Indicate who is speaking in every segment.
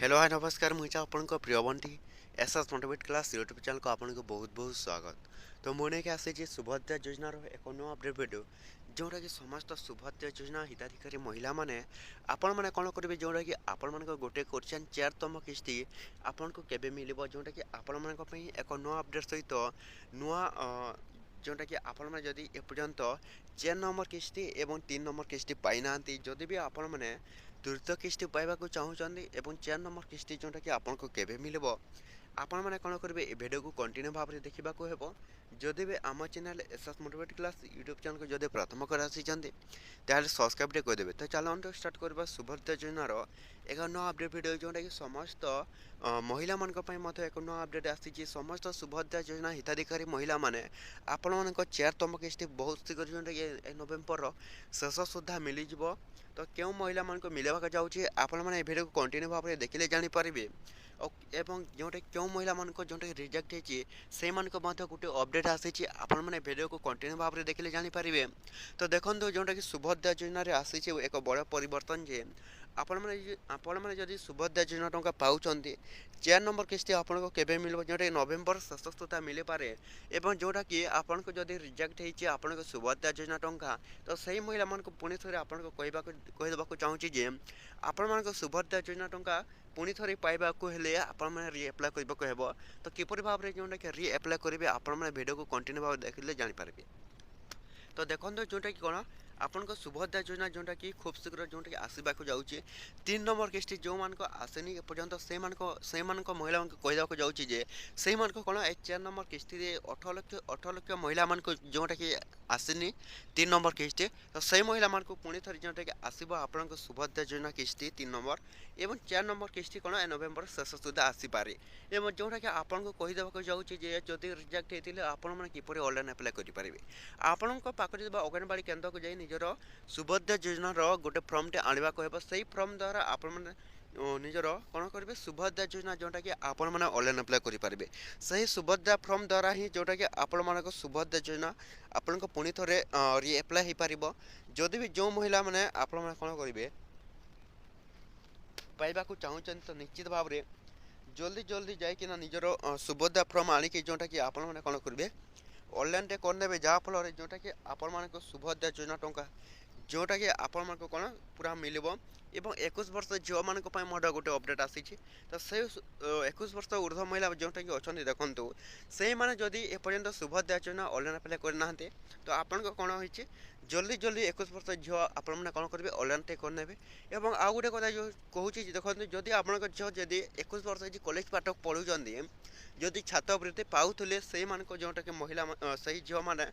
Speaker 1: Hello hi नमस्कार मुझे आपनको प्रिय Bunty SS motivate class YouTube channel को आपको बहुत बहुत स्वागत। तो मुझे के आसी सुभद्रा योजनार एक नुआ अपडेट वीडियो जोटा कि समस्त सुभद्रा योजना हिताधिकारी महिला माने आपण मैंने कौन करेंगे जोटा कि आपण मान गोटे क्वेश्चन 4तम किस्ती आपन को केबे मिलिबो जोटा कि आपण मान एक नुआ अपडेट सहित नुआ जोटा कि आपण मैंने जदि एपर्यंत 4 नंबर किस्ती एवं 3 नंबर किस्ती पाई ना जदि भी आपण मैंने द्रुत किस्ती पाइबा चाहूँगी एवं 4 नंबर किस्ती जोटा कि आपको केबे मिलिबो आपण मैंने कौन करेंगे ए भिडियो को कंटिन्यू भाव में देखा हेब जदि भी आम channel SS motivate class YouTube channel को जब प्रथम कर ताल सब्सक्राइब करदेवे। तो चलते स्टार्ट करवा सुभद्रा योजनार एक नुआ अपडेट वीडियो जोटा कि समस्त महिला मान एक नुआ अपडेट आसी समस्त सुभद्रा योजना हिताधिकारी महिला माने आपण मान 4तम किस्ती बहुत शीघ्र जोटा कि नवेम्बर शेष सुधा मिलज। तो क्यों महिला मान मिलवा जाऊँगी आपण मैंने भिडियो को कंटिन्यू भाव में देखिले जानीपारे एवं जोटे क्यों महिला मान जोटा रिजेक्ट होती से गोटे अपडेट आसी आपण मैंने भिडियो को कंटिन्यू भाव में देखिले जानीपारे। तो देखो जोटा कि सुभद्रा योजना आसी एक बड़ परिवर्तन जे आपण मैंने जदि सुभद्रा योजना टंका पाँच 4 नंबर किस्ती आपको केबे मिल जोटा नवेम्बर शेष सुधा मिल पारे एवं जोटा कि आपन को जदि रिजेक्ट होती आपन सुभद्रा योजना टंका तो सही महिला मान पुणी थे आपको कहवाक चाहूँगी जे आपण मान सुभद्रा योजना टंका पुणी थे पाइबाक हेले आपण मैंने रिएप्लाय करने तो किपर भाव में जोटा कि रिएप्लाय करेंगे आपण मैंने भिडियो को कंटिन्यू भाव देखिले जानीपारे। तो देखो जोटा कि कौन आपन को सुभद्रा योजना जोटा कि खूब शीघ्र जोटा कि आसवाक जाऊँगी 3 नंबर किस्ती जो मान आसेनी एपर्यंत से महिला कहवाक जाऊँगी से कौन 4 नंबर किस्ती 18 लक्ष महिला मान जोटा कि आसेनी 3 नंबर किस्ती तो से महिला मान पुणी थे जोटा कि आसब आपण सुभद्रा योजना किस्ती 3 नंबर एवं 4 नंबर किस्ती कौन नवेम्बर शेष सुधा आसीपारे एवं जोटा कि आपको कहीदेवाक जाऊँगी जदि रिजेक्ट होते आपण मैंने किपर ऑनलाइन अप्लाई करेंगे आपण पाखे अंगनवाड़ी केन्द्र को जाई निजर सुभद्रा योजनार गोटे फर्मटे आने को से फर्म द्वारा आपण मैंने निजर कौन करेंगे सुभद्रा योजना जोटा कि आपण मैंने ऑनलाइन अप्लाई करेंगे सही सुभद्रा फर्म द्वारा ही जोटा कि आपण मान सुभद्रा योजना आपण को पुणी थे रिएप्लाय हो पार जदि भी जो महिला मैंने आपण मैंने कौन करेंगे पाइबा चाहूँ तो निश्चित भाव में जल्दी जल्दी जाइना निजर सुभद्रा फर्म आणिक जोटा कि आपण मैंने कौन करेंगे ऑनलाइन टे करदे जहाँफल जोटा कि आपण मान सुभद्रा योजना टंका जोटा कि आपण मान कौन पूरा मिल एवं 21 वर्ष झील मान मोटा गोटे अपडेट आसी तो से 21 वर्ष ऊर्ध्व महिला जोटा कि अच्छा देखूँ से मैंने जदि एपर्यंत सुभद्रा योजना ऑनलाइन अप्लाई करना तो आपण कौन हो जल्दी जल्दी 21 वर्ष झील आपण मैंने कौन करेंगे ऑनलाइन टे करने एवं आउ गोटे कथा जो कहूँ देखो जदि आपण झील जदि 21 वर्ष कॉलेज पाठ पढ़ुंट जदि छात्रवृत्ति पाऊले से जोटा कि महिला सही झील मैंने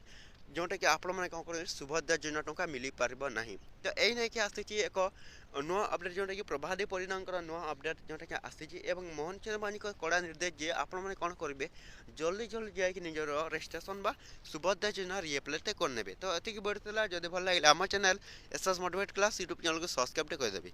Speaker 1: जोटा कि आपण मैंने कौन करेंगे सुभद्रा योजना टंका मिल पार ना तो यही नहीं कि आसी एक नुआ अपडेट जोटा कि प्रभादी परिणाम नुआ अपडेट जोटा कि आसी मोहन चरण कड़ा निर्देश जे आपण मैंने कौन करेंगे जल्दी जल्दी जाकि निजर रजिस्ट्रेशन बा सुभद्रा योजना रिएप्लाय करने। तो ये बढ़ता जब भल लगे आम channel SS motivate class YouTube channel को सब्सक्राइब करदेवी।